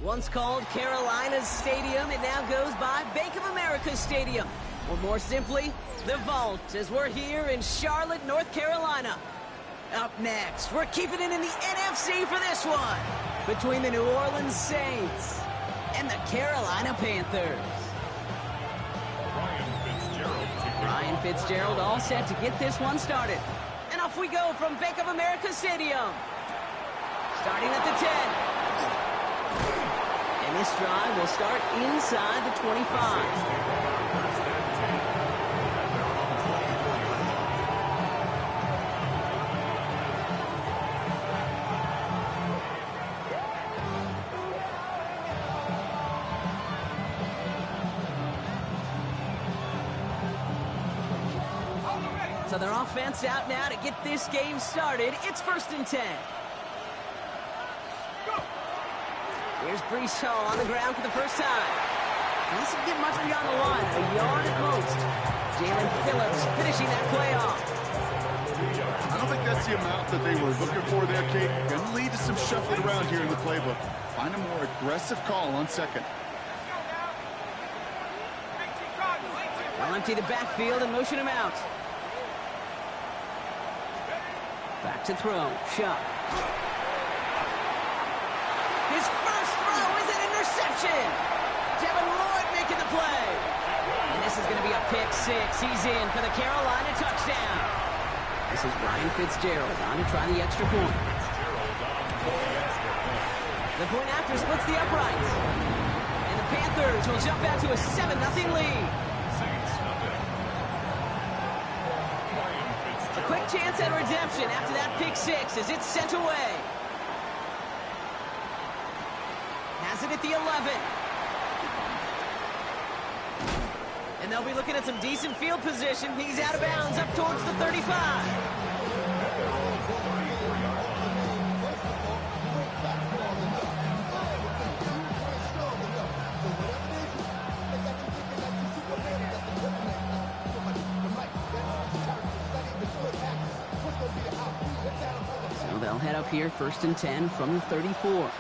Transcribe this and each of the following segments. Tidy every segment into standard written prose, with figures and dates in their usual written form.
Once called Carolina's Stadium, it now goes by Bank of America Stadium. Or more simply, the Vault, as we're here in Charlotte, North Carolina. Up next, we're keeping it in the NFC for this one, between the New Orleans Saints and the Carolina Panthers. Ryan Fitzgerald all set to get this one started. And off we go from Bank of America Stadium. Starting at the 10. And this drive will start inside the 25. So their offense out now to get this game started. It's 1st and 10. Here's Brees Hall on the ground for the first time. He doesn't get much beyond the line, a yard at most. Jalen Phillips finishing that play off. I don't think that's the amount that they were looking for there, Kate. Going to lead to some shuffling around here in the playbook. Find a more aggressive call on second. They'll empty the backfield and motion him out. Back to throw. Shuck. His first throw is an interception. Devin Lloyd making the play. And this is going to be a pick six. He's in for the Carolina touchdown. This is Ryan Fitzgerald on to try the extra point. The point after splits the uprights. And the Panthers will jump out to a 7-0 lead. A quick chance at redemption after that pick six as it's sent away. Has it at the 11. And they'll be looking at some decent field position. He's out of bounds up towards the 35. So they'll head up here 1st and 10 from the 34.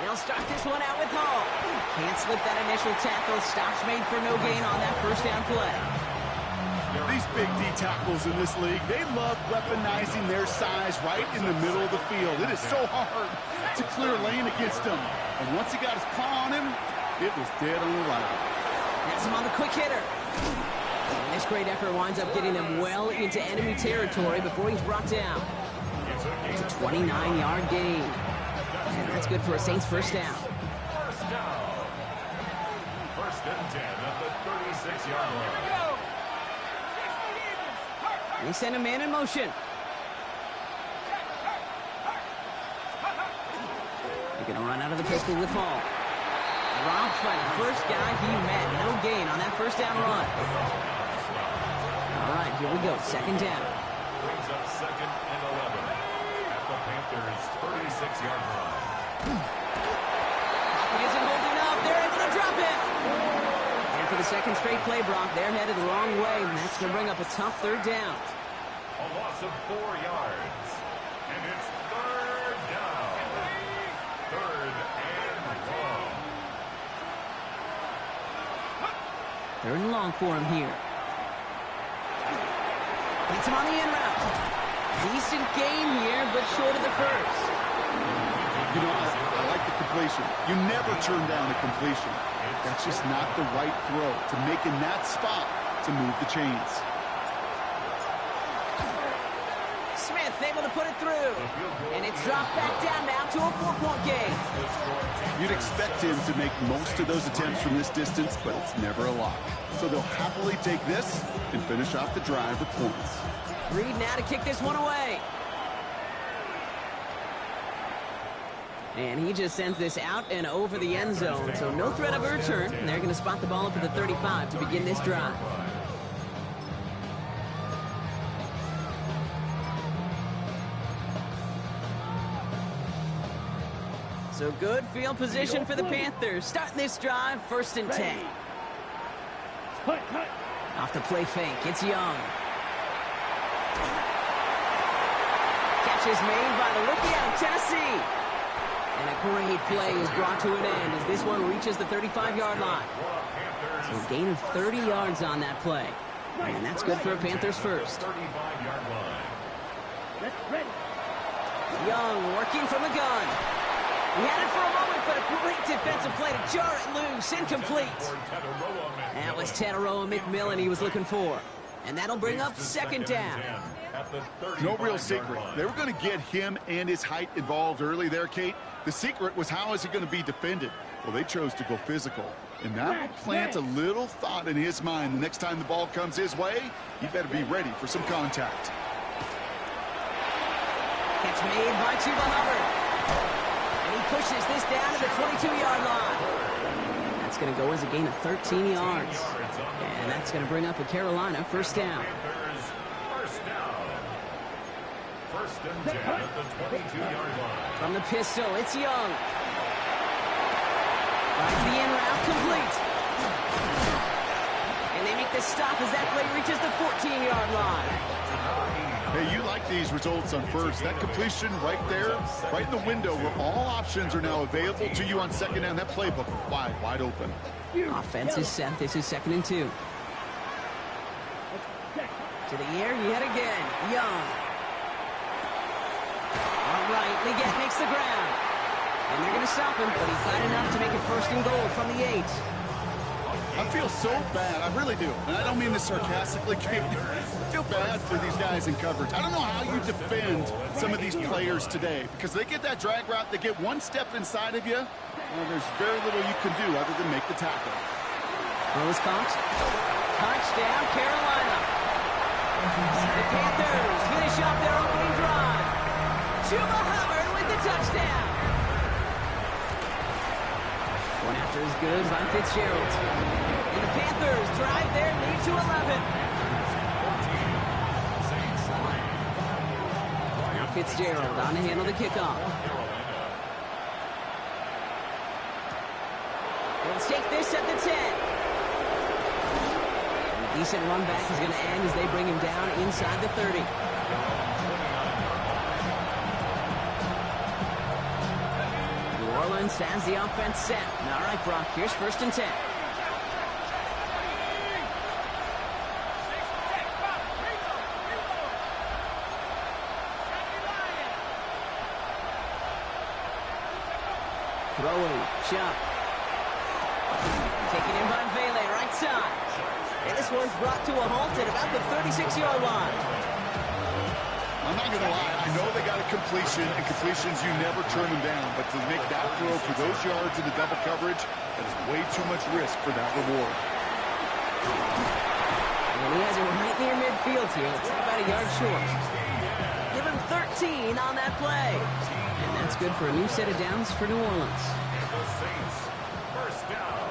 They'll start this one out with Hall. Can't slip that initial tackle. Stops made for no gain on that first down play. These big D tackles in this league, they love weaponizing their size right in the middle of the field. It is so hard to clear lane against him. And once he got his paw on him, it was dead on the line. That's him on the quick hitter. And this great effort winds up getting them well into enemy territory before he's brought down. It's a 29-yard gain. And that's good for a Saints first down. First down. 1st and 10 at the 36-yard line. They send a man in motion. They're going to run out of the pistol with Hall. Dropped by the first guy he met. No gain on that first down run. All right, here we go. 2nd down. Brings up 2nd and 11 at the Panthers' 36-yard line. Pocket isn't holding up. They're able to drop it. And for the second straight play, Brock, they're headed the wrong way. And that's going to bring up a tough 3rd down. A loss of 4 yards. And it's 3rd down. 3rd and long. 3rd and long for him here. Gets him on the in route. Decent gain here, but short of the first. You know, I like the completion. You never turn down a completion. That's just not the right throw to make in that spot to move the chains. Smith able to put it through. And it's dropped back down now to a 4-point game. You'd expect him to make most of those attempts from this distance, but it's never a lock. So they'll happily take this and finish off the drive with points. Reed now to kick this one away. And he just sends this out and over the end zone. So no threat of a return. And they're going to spot the ball up at the 35 to begin this drive. So good field position for the Panthers. Starting this drive, 1st and 10. Off the play fake, it's Young. Catch is made by the rookie out of Tennessee. And a great play is brought to an end as this one reaches the 35-yard line. So a gain of 30 yards on that play. And that's good for a Panthers first. Young working from the gun. He had it for a moment, but a great defensive play to jar it loose. Incomplete. That was Tataroa McMillan he was looking for. And that'll bring up 2nd down. No real secret. They were going to get him and his height involved early there, Kate. The secret was how is he going to be defended? Well, they chose to go physical. And that will plant a little thought in his mind. The next time the ball comes his way, he better be ready for some contact. Catch made by Chuba Hubbard. And he pushes this down to the 22-yard line. That's going to go as a gain of 13 yards. And that's going to bring up a Carolina 1st down. First and 10 at the 22-yard line. From the pistol, it's Young. Finds the in route complete. And they make the stop as that play reaches the 14-yard line. Hey, you like these results on first. That completion right there, right in the window where all options are now available to you on 2nd down. That playbook wide open. Offense is set. This is 2nd and 2. To the air yet again. Young. All right, Leggett makes the ground. And they're going to stop him, but he's got enough to make it 1st and goal from the 8. I feel so bad. I really do. And I don't mean this sarcastically, Kate. I feel bad for these guys in coverage. I don't know how you defend some of these players today because they get that drag route, they get one step inside of you, well, there's very little you can do other than make the tackle. Rose caught. Touchdown, Carolina. The Panthers finish off their opening drive. Chuba Hubbard with the touchdown. One after is good by Fitzgerald. And the Panthers drive their lead to 11. Now Fitzgerald on to handle the kickoff. They'll take this at the 10. And a decent run back is going to end as they bring him down inside the 30. Orleans has the offense set. All right, Brock, here's 1st and 10. Throwing, Chuck. Taken in by Vele, right side. And this one's brought to a halt at about the 36-yard line. I'm not going to lie. I know they got a completion, and completions, you never turn them down. But to make that throw for those yards in the double coverage, that is way too much risk for that reward. And he has it right near midfield here. It's about a yard short. Give him 13 on that play. And that's good for a new set of downs for New Orleans. The Saints, 1st down.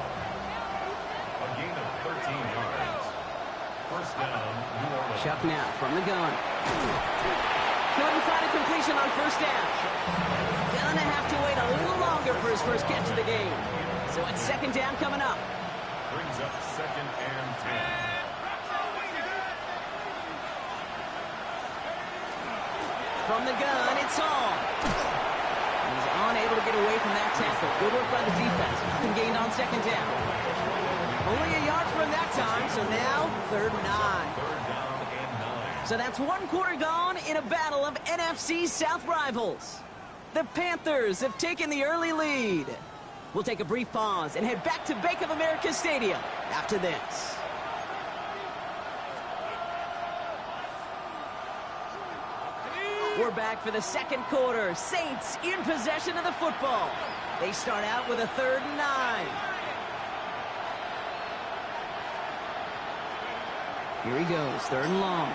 A gain of 13 yards. 1st down, New Orleans. Chuck now from the gun. Couldn't find a completion on 1st down. Gonna have to wait a little longer for his first catch of the game. So it's 2nd down coming up. Brings up 2nd and 10. From the gun, it's Hall. He's unable to get away from that tackle. Good work by the defense. Nothing gained on 2nd down. Only a yard from that time, so now 3rd and 9. So that's 1 quarter gone in a battle of NFC South rivals. The Panthers have taken the early lead. We'll take a brief pause and head back to Bank of America Stadium after this. We're back for the 2nd quarter. Saints in possession of the football. They start out with a 3rd and 9. Here he goes, 3rd and long.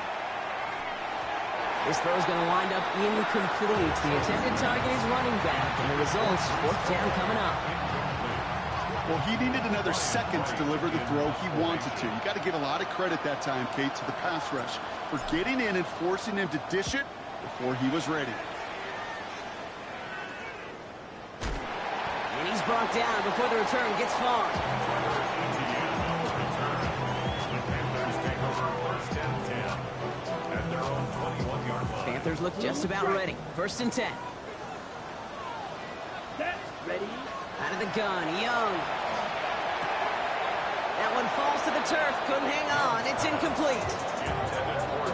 This throw is going to wind up incomplete. The intended target is running back, and the results, 4th down coming up. Well, he needed another second to deliver the throw he wanted to. You got to give a lot of credit that time, Kate, to the pass rush for getting in and forcing him to dish it before he was ready. And he's brought down before the return gets far. Panthers look just about ready. 1st and 10. Ready? Out of the gun, Young. That one falls to the turf. Couldn't hang on. It's incomplete.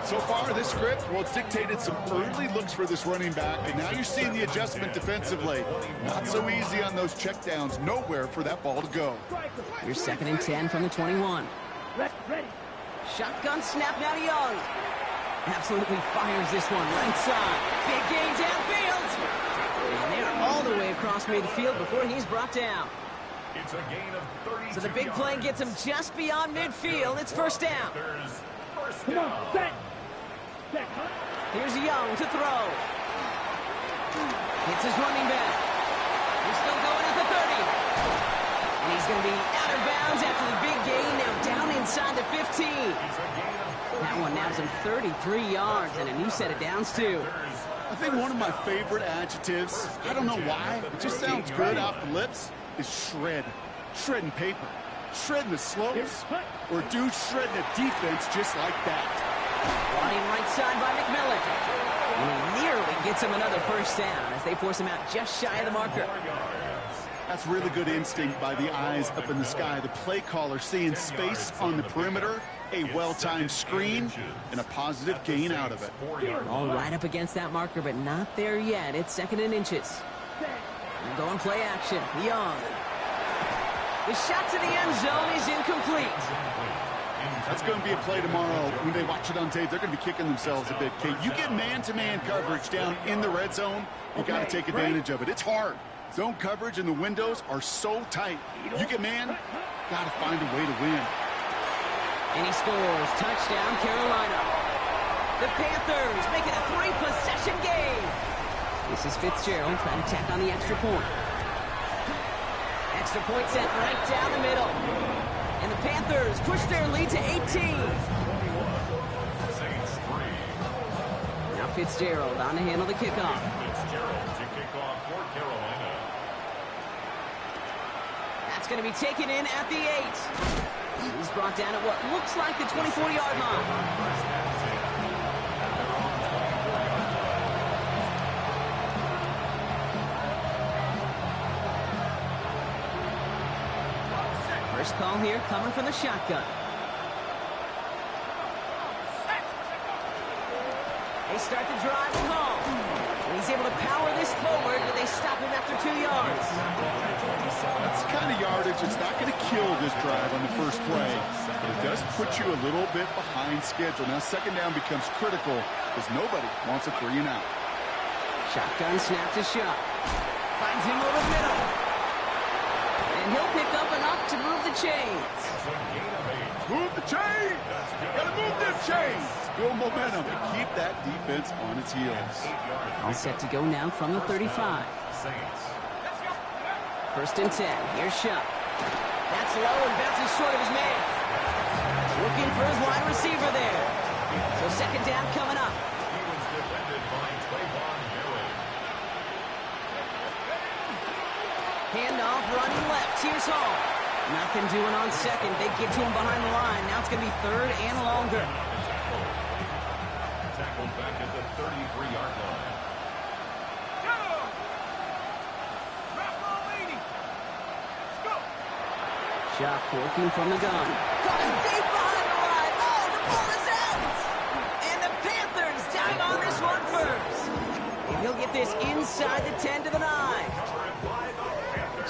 So far, this script, well, it's dictated some early looks for this running back, and now you're seeing the adjustment defensively. Not so easy on those checkdowns. Nowhere for that ball to go. Here's 2nd and 10 from the 21. Ready. Shotgun snap now to Young. Absolutely fires this one right side. Big gain downfield. And they're all the way across midfield before he's brought down. It's a gain of 32 So the big play gets him just beyond midfield. It's 1st down. Come on, set. Here's Young to throw. Hits his running back. He's still going at the 30. And he's going to be out of bounds after the big gain. Now down inside the 15. That one nabs him 33 yards and a new set of downs, too. I think one of my favorite adjectives, I don't know why, it just sounds good off the lips, is shred. Shredding paper. Shredding the slopes. Or dude shredding a defense just like that. Running right side by McMillan. And he nearly gets him another 1st down as they force him out just shy of the marker. That's really good instinct by the eyes up in the sky. The play caller seeing space on the perimeter, a well-timed screen, and a positive gain out of it. All right up against that marker, but not there yet. It's 2nd and inches. And going play action. Young. The shot to the end zone is incomplete. That's going to be a play tomorrow. When they watch it on tape, they're going to be kicking themselves a bit. Okay, you get man-to-man coverage down in the red zone, you got to take advantage of it. It's hard. Zone coverage and the windows are so tight. You get man, got to find a way to win. And he scores. Touchdown, Carolina. The Panthers make it a 3-possession game. This is Fitzgerald trying to tack on the extra point. Extra point set right down the middle. And the Panthers push their lead to 18. Now Fitzgerald on to handle the kickoff. Fitzgerald to kick off for Carolina. That's going to be taken in at the 8. He's brought down at what looks like the 24-yard line. First call here coming from the shotgun. They start the drive from home. And he's able to power this forward, but they stop him after 2 yards. That's the kind of yardage. It's not going to kill this drive on the first play, but it does put you a little bit behind schedule. Now 2nd down becomes critical because nobody wants a 3-and-out. Shotgun snap to Shuck. Finds him over the middle. And he'll pick up enough to move the chains. Move the chains! Gotta move them chains! Build momentum and keep that defense on its heels. All set to go now from the 35. 1st and 10. Here's Shuck. That's low and bounces short of his man. Looking for his wide receiver there. So 2nd down coming up. He was defended by Trayvon Merritt. Handoff running left. Here's Hall. Nothing doing on 2nd. They get to him behind the line. Now it's going to be 3rd and longer. Tackled back at the 33-yard line. Shuck working from the gun. Coming deep behind the line. Oh, the ball is out. And the Panthers down on this one first. And he'll get this inside the 10 to the 9.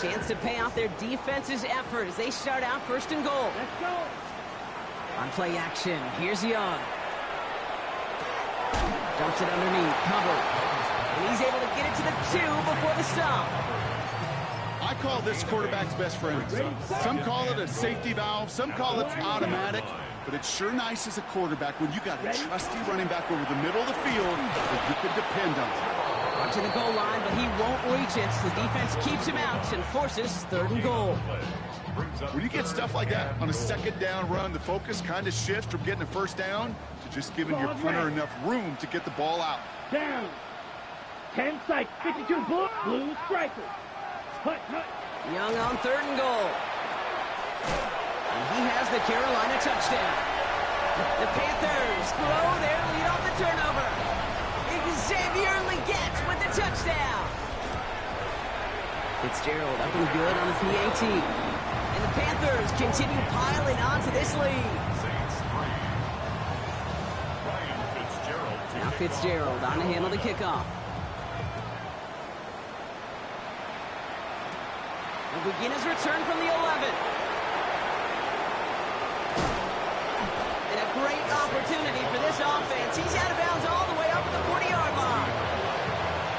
Chance to pay off their defense's effort as they start out 1st and goal. Let's go. On play action, here's Young. Dumps it underneath, covered. And he's able to get it to the 2 before the stop. I call this quarterback's best friend. Some call it a safety valve, some call it automatic, but it's sure nice as a quarterback when you got a trusty running back over the middle of the field that you can depend on. Up to the goal line, but he won't reach it. The defense keeps him out and forces 3rd and goal. When you get stuff like that on a 2nd down run, the focus kind of shifts from getting a 1st down to just giving your punter enough room to get the ball out. Down. 10 sight, 52 blue strikers. Hut. Young on 3rd and goal. And he has the Carolina touchdown. The Panthers throw their lead off the turnover. Xavier Legette with the touchdown. Fitzgerald up and good on the PAT. And the Panthers continue piling onto this lead. Now Fitzgerald on to handle the kickoff. He'll begin his return from the 11. And a great opportunity for this offense. He's out of bounds all the way up to the 40-yard line.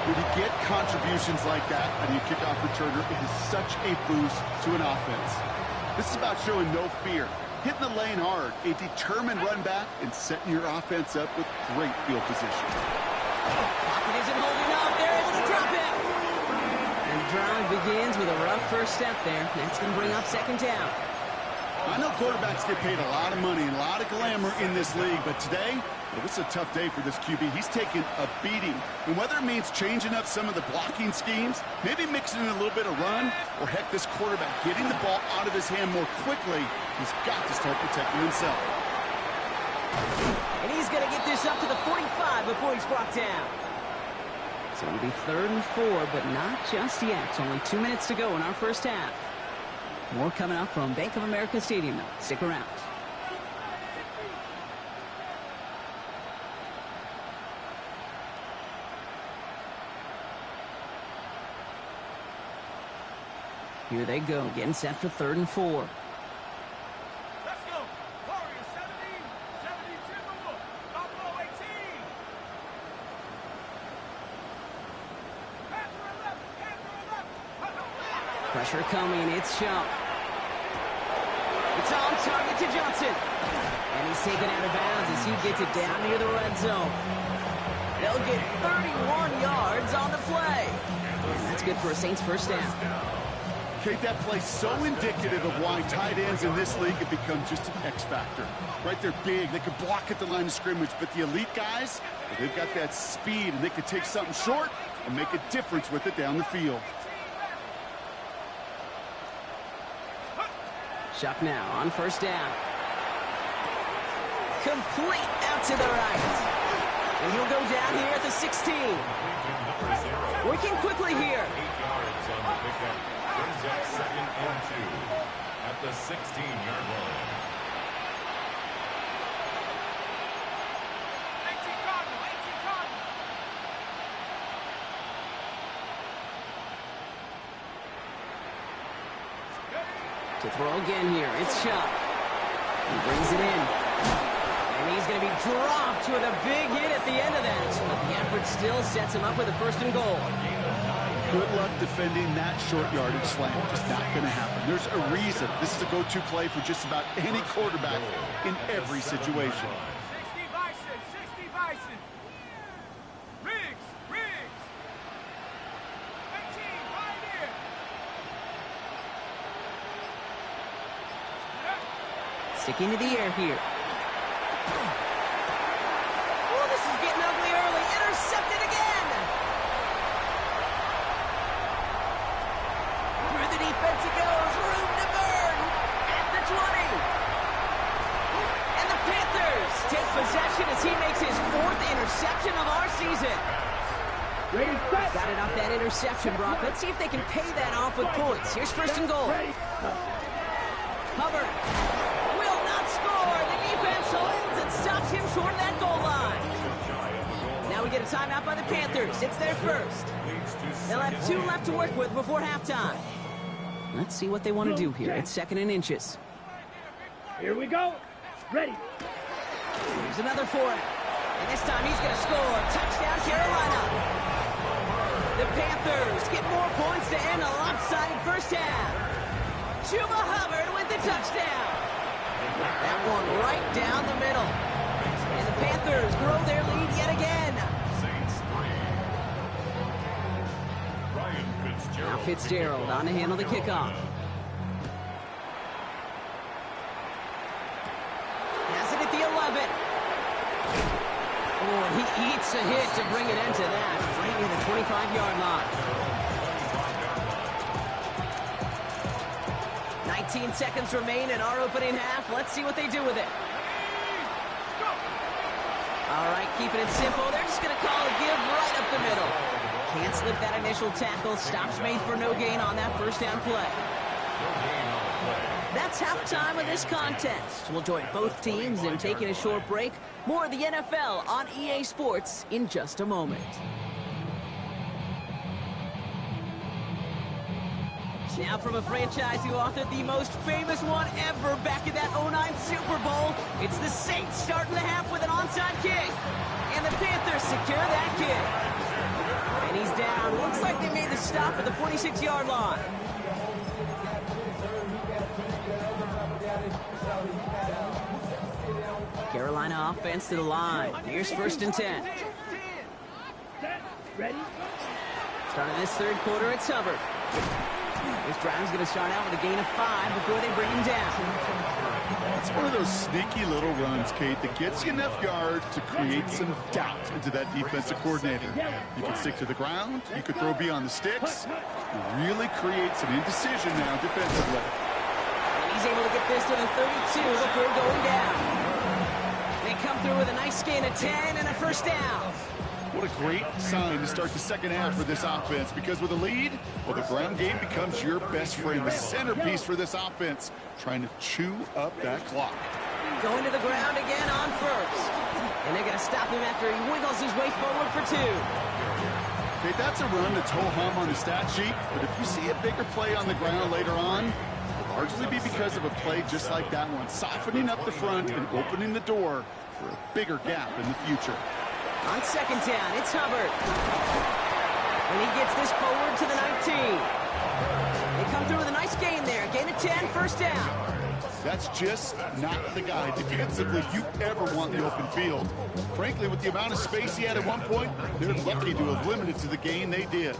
When you get contributions like that on your kickoff returner, it is such a boost to an offense. This is about showing no fear, hitting the lane hard, a determined run back, and setting your offense up with great field position. Pocket isn't holding up. They're able to drop it. And the drive begins with a rough first step there. That's going to bring up 2nd down. I know quarterbacks get paid a lot of money and a lot of glamour in this league, but today, well, this is a tough day for this QB. He's taking a beating. And whether it means changing up some of the blocking schemes, maybe mixing in a little bit of run, or heck, this quarterback getting the ball out of his hand more quickly, he's got to start protecting himself. And he's going to get this up to the 45 before he's brought down. So it'll be 3rd and 4, but not just yet. Only 2 minutes to go in our first half. More coming up from Bank of America Stadium, though. Stick around. Here they go, getting set for 3rd and 4. Let's go. Warriors 70, 72, Buffalo 18. Pressure coming, it's Chubb. It's on target to Johnson. And he's taken out of bounds as he gets it down near the red zone. They'll get 31 yards on the play. And that's good for a Saints first down. Kate, that play so indicative of why tight ends in this league have become just an X factor. Right, they're big, they can block at the line of scrimmage, but the elite guys, well, they've got that speed, and they can take something short and make a difference with it down the field. Shock now on first down. Complete out to the right. And he'll go down here at the 16. Working quickly here. 8 yards on the pickup. Brings up 2nd and 2 at the 16-yard line. 18 Cardinal, 18 Cardinal. To throw again here, it's Chubb. He brings it in. And he's going to be dropped with a big hit at the end of that. But the effort still sets him up with a 1st and goal. Good luck defending that short yardage slant. Just not going to happen. There's a reason. This is a go-to play for just about any quarterback in every situation. 60 Bison, 60 Bison. Riggs, Riggs. 18, right here. Sticking to the air here. Oh, this is getting ugly early. Intercepted again. Through the defense he goes. Room to burn at the 20. And the Panthers take possession as he makes his 4th interception of our season. Ready, set. Got it off that interception, Brock. Let's see if they can pay that off with points. Here's 1st and goal. Ready. Hubbard will not score. The defense holds and stops him short of that goal line. Now we get a timeout by the Panthers. It's their first. They'll have 2 left to work with before halftime. Let's see what they want to do here. It's 2nd and inches. Here we go. Ready. Here's another for him. And this time he's going to score. Touchdown, Carolina. The Panthers get more points to end a lopsided first half. Chuba Hubbard with the touchdown. That one right down the middle. And the Panthers grow their lead yet again. Saints 3. Ryan Fitzgerald. Now Fitzgerald on to handle the kickoff. Has it at the 11. Oh, and he eats a hit to bring it into that. Right near the 25-yard line. 19 seconds remain in our opening half. Let's see what they do with it. All right, keeping it simple. They're just going to call a give right up the middle. Can't slip that initial tackle. Stops made for no gain on that first down play. That's halftime of this contest. We'll join both teams in taking a short break. More of the NFL on EA Sports in just a moment. Now from a franchise who authored the most famous one ever back in that 09 Super Bowl, it's the Saints starting the half with an onside kick. And the Panthers secure that kick. And he's down. Looks like they made the stop at the 46-yard line. Carolina offense to the line. Here's 1st and 10. Ready? Starting this third quarter, it's Hubbard. This drive's going to start out with a gain of 5 before they bring him down. It's one of those sneaky little runs, Kate, that gets you enough yards to create some doubt into that defensive coordinator. You can stick to the ground. You could throw beyond the sticks. You really create some indecision now defensively. And he's able to get this to the 32 before going down. They come through with a nice gain of 10 and a first down. What a great sign to start the second half for this offense, because with a lead, well, the ground game becomes your best friend, the centerpiece for this offense, trying to chew up that clock. Going to the ground again on first. And they're going to stop him after he wiggles his way forward for 2. Okay, that's a run that's ho-hum on the stat sheet, but if you see a bigger play on the ground later on, it'll largely be because of a play just like that one, softening up the front and opening the door for a bigger gap in the future. On second down, it's Hubbard. And he gets this forward to the 19. They come through with a nice gain there. Gain of 10, first down. That's just not the guy defensively you ever want in the open field. Frankly, with the amount of space he had at one point, they're lucky to have limited to the gain they did.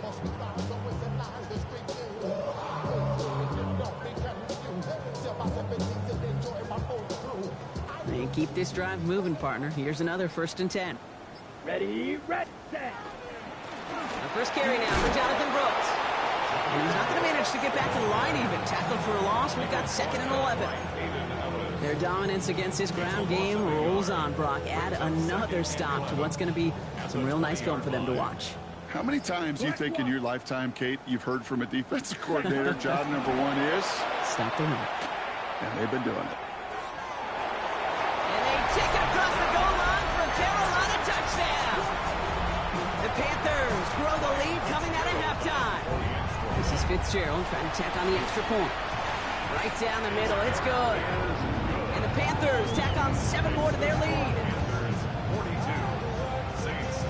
And keep this drive moving, partner. Here's another 1st and 10. Ready, red, set. The first carry now for Jonathan Brooks. And he's not going to manage to get back to the line even. Tackled for a loss. We've got 2nd and 11. Their dominance against this ground game rolls on, Brock. Add another stop to what's going to be some real nice film for them to watch. How many times do you think in your lifetime, Kate, you've heard from a defensive coordinator, job number 1 is? Stop the run. And they've been doing it. And they take it across the goal line for a Carolina touchdown. The Panthers grow the lead coming out of halftime. This is Fitzgerald trying to tack on the extra point. Right down the middle, it's good. And the Panthers tack on 7 more to their lead. 42, Saints 3.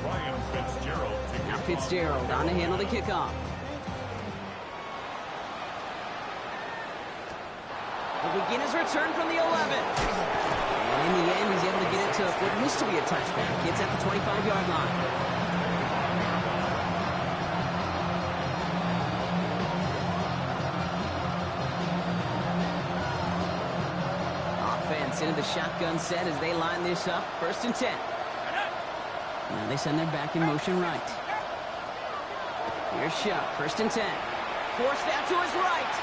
Ryan Fitzgerald. Now Fitzgerald on to handle the kickoff. The beginner's return from the 11. And in the end, he's able to get it to what used to be a touchback. Gets at the 25-yard line. Offense into the shotgun set as they line this up. 1st and 10. Now they send their back in motion right. Here's Shuck. 1st and 10. Forced out to his right.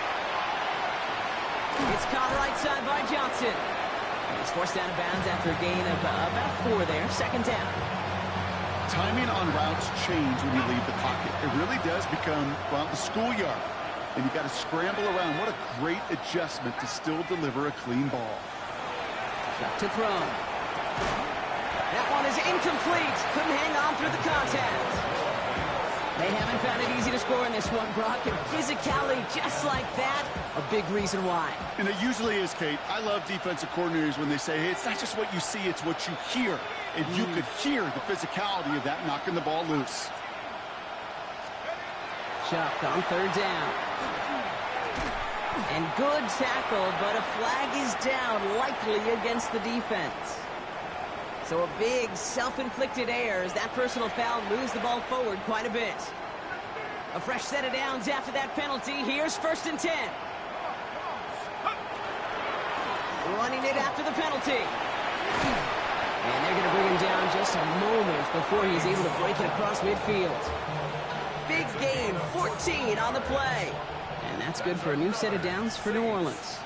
It's caught right side by Johnson. He's forced out of bounds after a gain of about 4 there. 2nd down. Timing on routes change when you leave the pocket. It really does become, well, the schoolyard. And you got to scramble around. What a great adjustment to still deliver a clean ball. Shuck to throw. That one is incomplete. Couldn't hang on through the contact. They haven't found it easy to score in this one, Brock. And physicality just like that, a big reason why. And it usually is, Kate. I love defensive coordinators when they say, hey, it's not just what you see, it's what you hear. And you could hear the physicality of that knocking the ball loose. Shuck on 3rd down. And good tackle, but a flag is down, likely against the defense. So a big self-inflicted error as that personal foul moves the ball forward quite a bit. A fresh set of downs after that penalty. Here's 1st and 10. running it after the penalty. And they're going to bring him down just a moment before he's able to break it across midfield. Big gain, 14 on the play. And that's good for a new set of downs for New Orleans.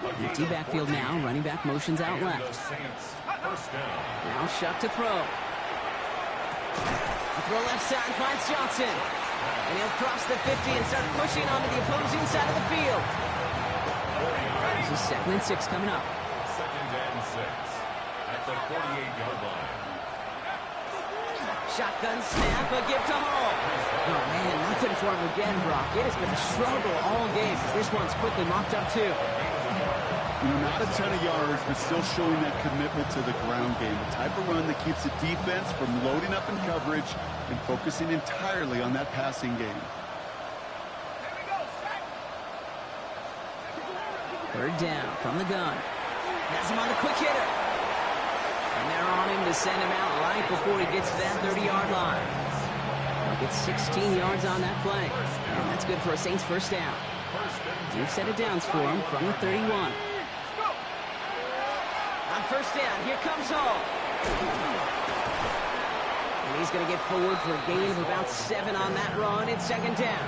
Empty backfield now, running back motions out left. Now Shuck to throw. A throw left side finds Johnson. And he'll cross the 50 and start pushing onto the opposing side of the field. This is 2nd and 6 coming up. 2nd and 6 at the 48-yard line. Shotgun snap, a give to Hall. Oh, man, nothing for him again, Brock. It has been a struggle all game. This one's quickly mopped up, too. Not a ton of yards, but still showing that commitment to the ground game. The type of run that keeps the defense from loading up in coverage and focusing entirely on that passing game. 3rd down from the gun. Has him on the quick hitter. And they're on him to send him out right before he gets to that 30-yard line. He'll get 16 yards on that play. And that's good for a Saints 1st down. New set of downs for him from the 31. On 1st down, here comes Hall. And he's going to get forward for a gain of about 7 on that run. It's 2nd down.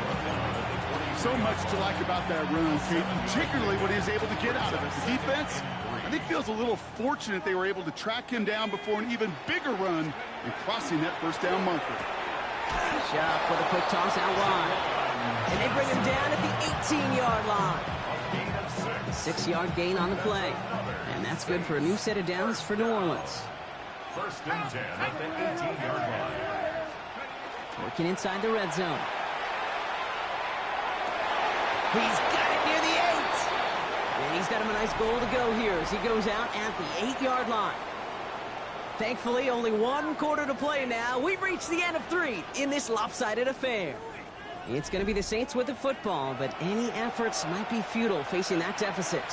So much to like about that run, Kate, particularly what he was able to get out of it. The defense, I think, feels a little fortunate they were able to track him down before an even bigger run and crossing that 1st down marker. Shuck with a quick toss out wide. And they bring him down at the 18-yard line. 6-yard gain on the play. And that's good for a new set of downs for New Orleans. 1st and 10 at the 18-yard line. Working inside the red zone. He's got it near the 8. And he's got him a nice goal to go here as he goes out at the 8-yard line. Thankfully, only 1 quarter to play now. We've reached the end of 3 in this lopsided affair. It's going to be the Saints with the football, but any efforts might be futile facing that deficit.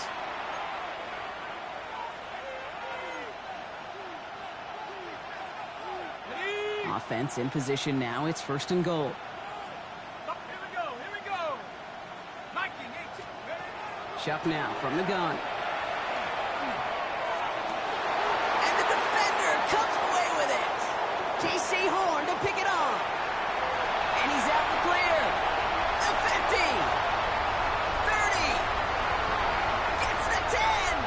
Offense in position now. It's 1st and goal. Shuck now from the gun. And the defender comes away with it. J.C. Horn to pick it on. And he's out the clear. The 50. 30. Gets the 10.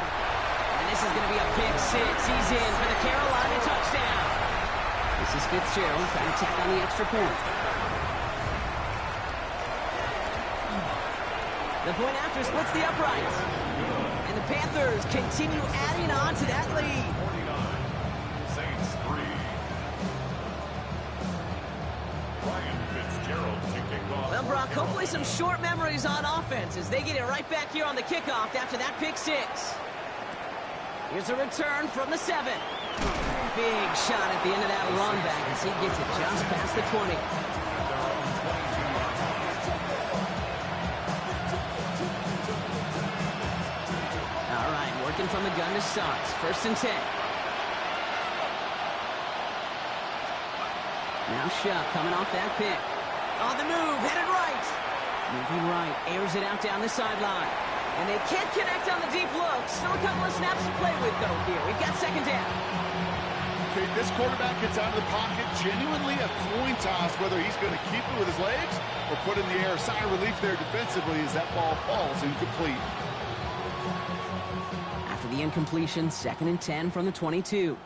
And this is going to be a pick 6. He's in for the Carolina touchdown. This is Fitzgerald trying to tack on the extra point. The point after splits the uprights. And the Panthers continue adding on to that lead. 49, Saints 3. Ryan Fitzgerald to kick off. Well, Brock, hopefully some short memories on offense as they get it right back here on the kickoff after that pick 6. Here's a return from the 7. Big shot at the end of that run back as he gets it just past the 20. From the gun to start. 1st and 10. Now Shuck coming off that pick. On the move, headed right. Moving right, airs it out down the sideline. And they can't connect on the deep look. Still a couple of snaps to play with, though, here. We've got 2nd down. Okay, this quarterback gets out of the pocket. Genuinely a coin toss whether he's going to keep it with his legs or put in the air. Sigh of relief there defensively as that ball falls incomplete. The incompletion, 2nd and 10 from the 22.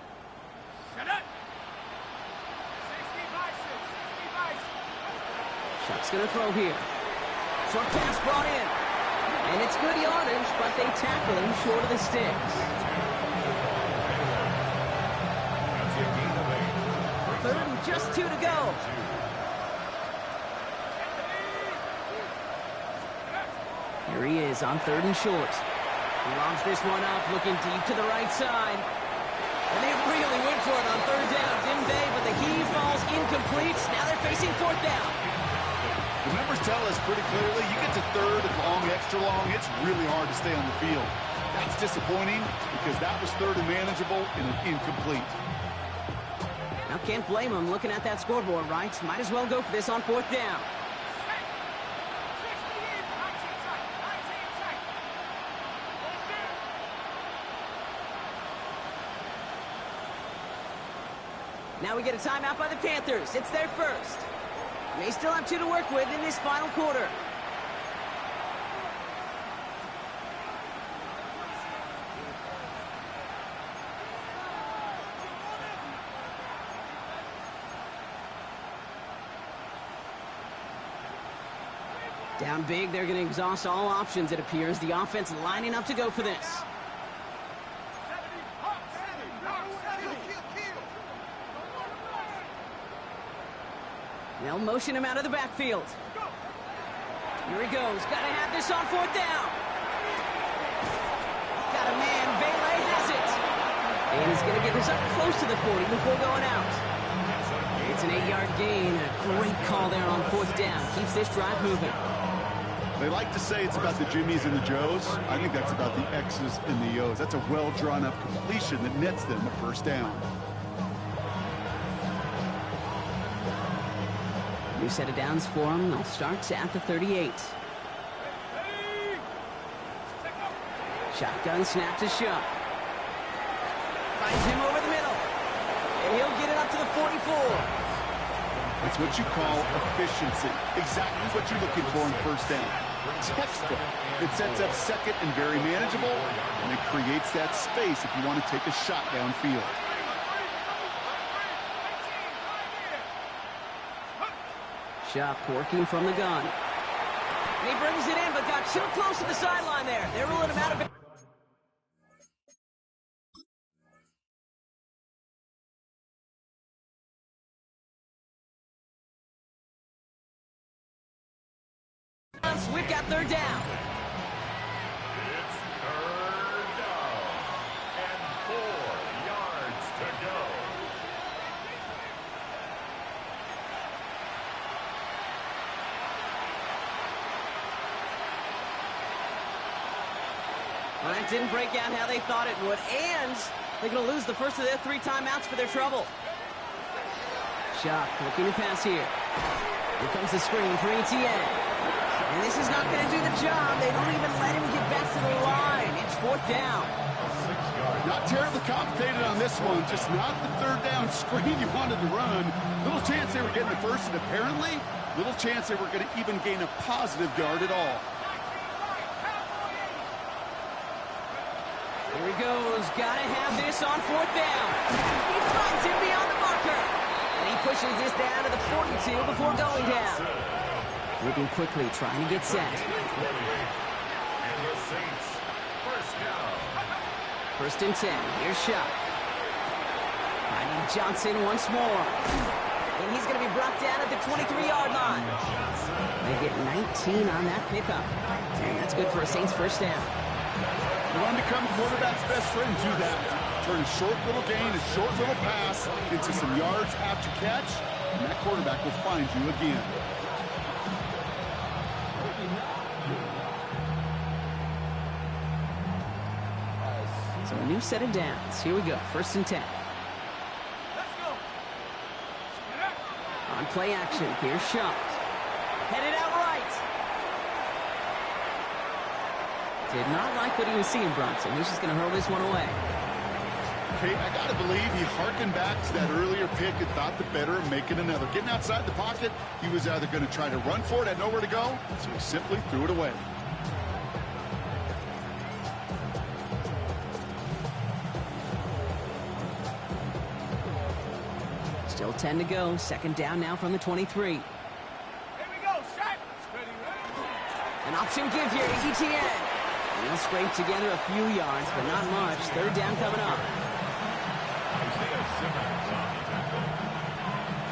Shuck's going to throw here. Short pass brought in. And it's good yardage, but they tackle him short of the sticks. 3rd and just 2 to go. Here he is on 3rd and short. He lobs this one up, looking deep to the right side. And they really went for it on 3rd down, didn't they? But the heave falls incomplete. Now they're facing 4th down. The numbers tell us pretty clearly, you get to 3rd and long, extra long, it's really hard to stay on the field. That's disappointing because that was 3rd and manageable and incomplete. Now can't blame him looking at that scoreboard, right? Might as well go for this on 4th down. Now we get a timeout by the Panthers. It's their first. They still have 2 to work with in this final quarter. Down big, they're going to exhaust all options, it appears. The offense lining up to go for this. They'll motion him out of the backfield. Here he goes. Got to have this on 4th down. Got a man. Vele has it. And he's going to get this up close to the 40 before going out. It's an 8-yard gain. A great call there on 4th down. Keeps this drive moving. They like to say it's about the Jimmies and the Joes. I think that's about the X's and the O's. That's a well-drawn-up completion that nets them a first down. New set of downs for them. They'll start at the 38. Shotgun snap to Shuck. Finds him over the middle. And he'll get it up to the 44. That's what you call efficiency. Exactly what you're looking for in first down. Textbook. It sets up second and very manageable, and it creates that space if you want to take a shot downfield. Shuck working from the gun. And he brings it in, but got too close to the sideline there. They're ruling him out of it. We've got 3rd down. It's 3rd down and 4 yards to go. Well, that didn't break out how they thought it would, and they're going to lose the first of their 3 timeouts for their trouble. Shuck looking to pass here. Here comes the screen for ETN. And this is not going to do the job. They don't even let him get back to the line. It's 4th down. Not terribly complicated on this one. Just not the 3rd down screen you wanted to run. Little chance they were getting the first, and apparently little chance they were going to even gain a positive yard at all. Here he goes. Got to have this on 4th down. He finds him beyond the marker. And he pushes this down to the 42 before going down. Moving quickly, trying to get set. And the Saints, first down. 1st and 10. Here's Shuck. Finding Johnson once more. And he's going to be brought down at the 23-yard line. They get 19 on that pickup. And that's good for a Saints first down. You want to become the quarterback's best friend, do that. Turn a short little gain, a short little pass into some yards after catch, and that quarterback will find you again. So a new set of downs. Here we go. 1st and 10. On play action. Here's Shuck. Headed out right. Did not like what he was seeing, Bronson. He's just going to hurl this one away. Okay, I got to believe he harkened back to that earlier pick and thought the better of making another. Getting outside the pocket, he was either going to try to run for it, had nowhere to go, so he simply threw it away. Still 10 to go. 2nd down now from the 23. Here we go, shot. An option give here to ETN. And he'll scrape together a few yards, but not much. 3rd down coming up. Isaiah Simmons on the tackle.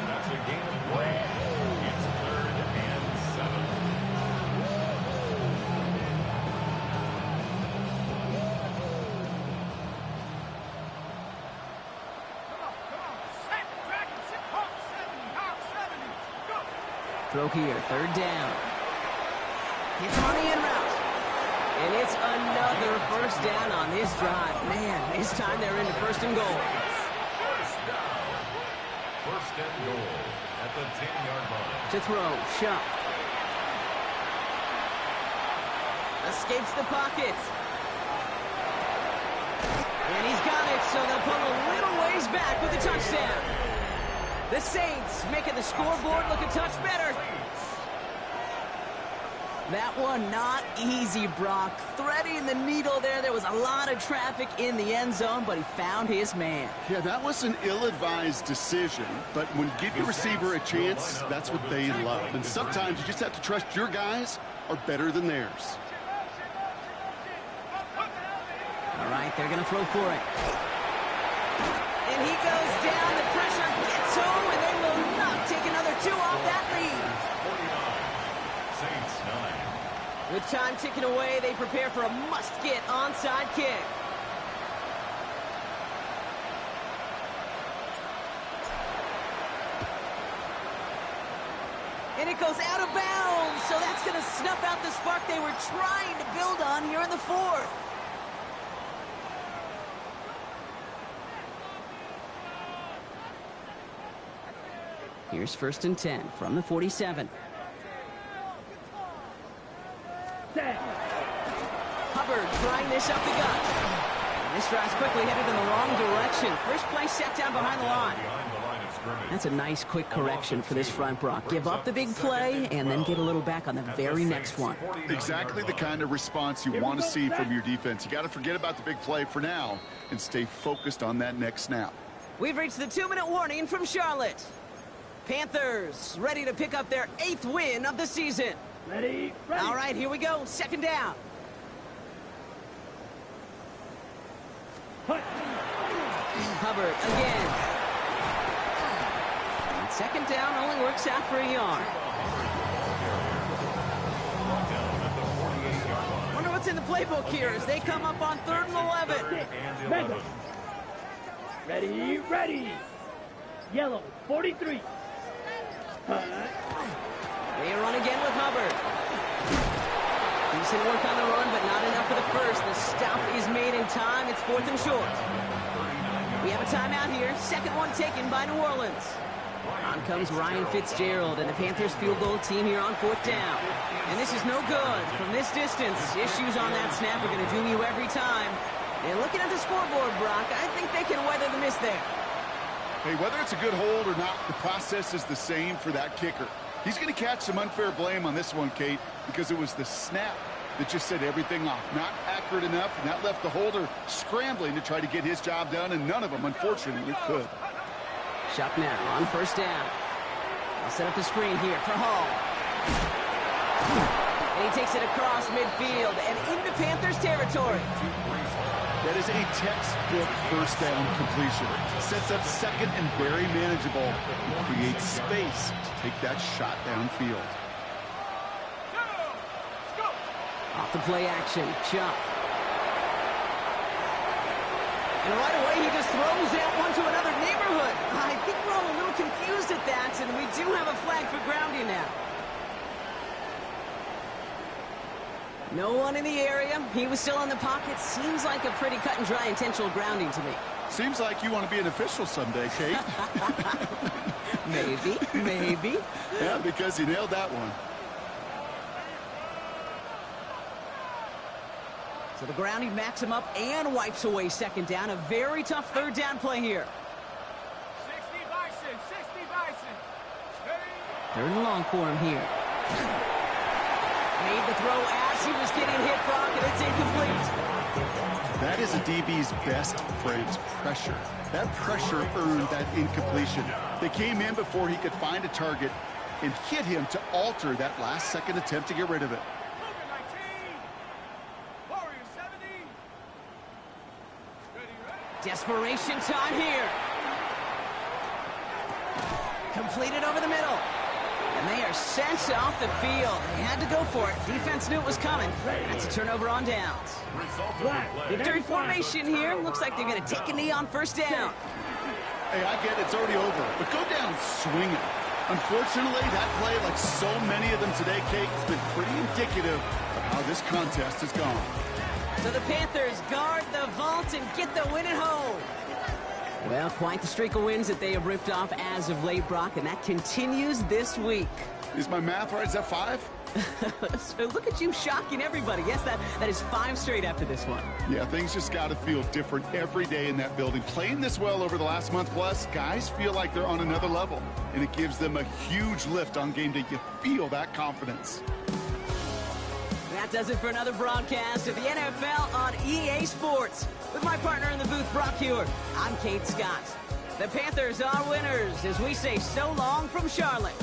That's a gain of 1. It's 3rd and 7. Throw here, 3rd down. It's on the in route. And it's another first down on this drive. Man, this time they're into 1st and goal. First down. 1st and goal at the 10-yard line. To throw, Shuck. Escapes the pocket. And he's got it, so they'll pull a little ways back with the touchdown. The Saints making the scoreboard look a touch better. That one not easy, Brock. Threading the needle there. There was a lot of traffic in the end zone, but he found his man. Yeah, that was an ill-advised decision, but when you give your receiver a chance, that's what they love. And sometimes you just have to trust your guys are better than theirs. All right, they're going to throw for it. And he goes down. The pressure gets home, and they will not take another 2 off that lead. 49. Saints 9. With time ticking away, they prepare for a must-get onside kick. And it goes out of bounds, so that's going to snuff out the spark they were trying to build on here in the fourth. Here's 1st and 10 from the 47. Hubbard trying this up the gut. And this drive's quickly headed in the wrong direction. First play set down behind the line. That's a nice quick correction for this front, Brock. Give up the big play and then get a little back on the very next one. Exactly the kind of response you want to see from your defense. You got to forget about the big play for now and stay focused on that next snap. We've reached the 2-minute warning from Charlotte. Panthers ready to pick up their 8th win of the season. Ready. All right, here we go. 2nd down. Hubbard again. And 2nd down only works out for a yard. Wonder what's in the playbook here as they come up on 3rd and 11. Ready. Yellow, 43. They run again with Hubbard. Decent work on the run, but not enough for the first. The stop is made in time. It's 4th and short. We have a timeout here. 2nd one taken by New Orleans. On comes Ryan Fitzgerald and the Panthers field goal team here on 4th down. And this is no good. From this distance, issues on that snap are going to doom you every time. And looking at the scoreboard, Brock, I think they can weather the miss there. Hey, whether it's a good hold or not, the process is the same for that kicker. He's going to catch some unfair blame on this one, Kate, because it was the snap that just set everything off. Not accurate enough, and that left the holder scrambling to try to get his job done, and none of them, unfortunately, could. Shot now on 1st down. I'll set up the screen here for Hall. And he takes it across midfield and into Panthers territory. That is a textbook 1st down completion. Sets up 2nd and very manageable. And creates space to take that shot downfield. Off the play action, Chuck. And right away he just throws that one to another neighborhood. I think we're all a little confused at that, and we do have a flag for grounding now. No one in the area. He was still in the pocket. Seems like a pretty cut and dry intentional grounding to me. Seems like you want to be an official someday, Kate. Maybe. Yeah, because you nailed that one. So the grounding backs him up and wipes away 2nd down. A very tough 3rd down play here. 60 Bison. 3rd and long for him here. Made the throw as he was getting hit, Brock, and it's incomplete. That is a DB's best friend, pressure. That pressure earned that incompletion. They came in before he could find a target and hit him to alter that last-second attempt to get rid of it. Desperation time here. Completed over the middle. And they are sent off the field. They had to go for it. Defense knew it was coming. That's a turnover on downs. Victory formation here. Looks like they're going to take a knee on 1st down. Hey, I get it. It's already over. But go down swinging. Unfortunately, that play, like so many of them today, Kate, has been pretty indicative of how this contest has gone. So the Panthers guard the vault and get the win at home. Well, quite the streak of wins that they have ripped off as of late, Brock, and that continues this week. Is my math right? Is that 5? So look at you shocking everybody. Yes, that is 5 straight after this one. Yeah, things just got to feel different every day in that building. Playing this well over the last month plus, guys feel like they're on another level, and it gives them a huge lift on game day. You feel that confidence. That does it for another broadcast of the NFL on EA Sports. With my partner in the booth, Brock Hewer, I'm Kate Scott. The Panthers are winners as we say so long from Charlotte.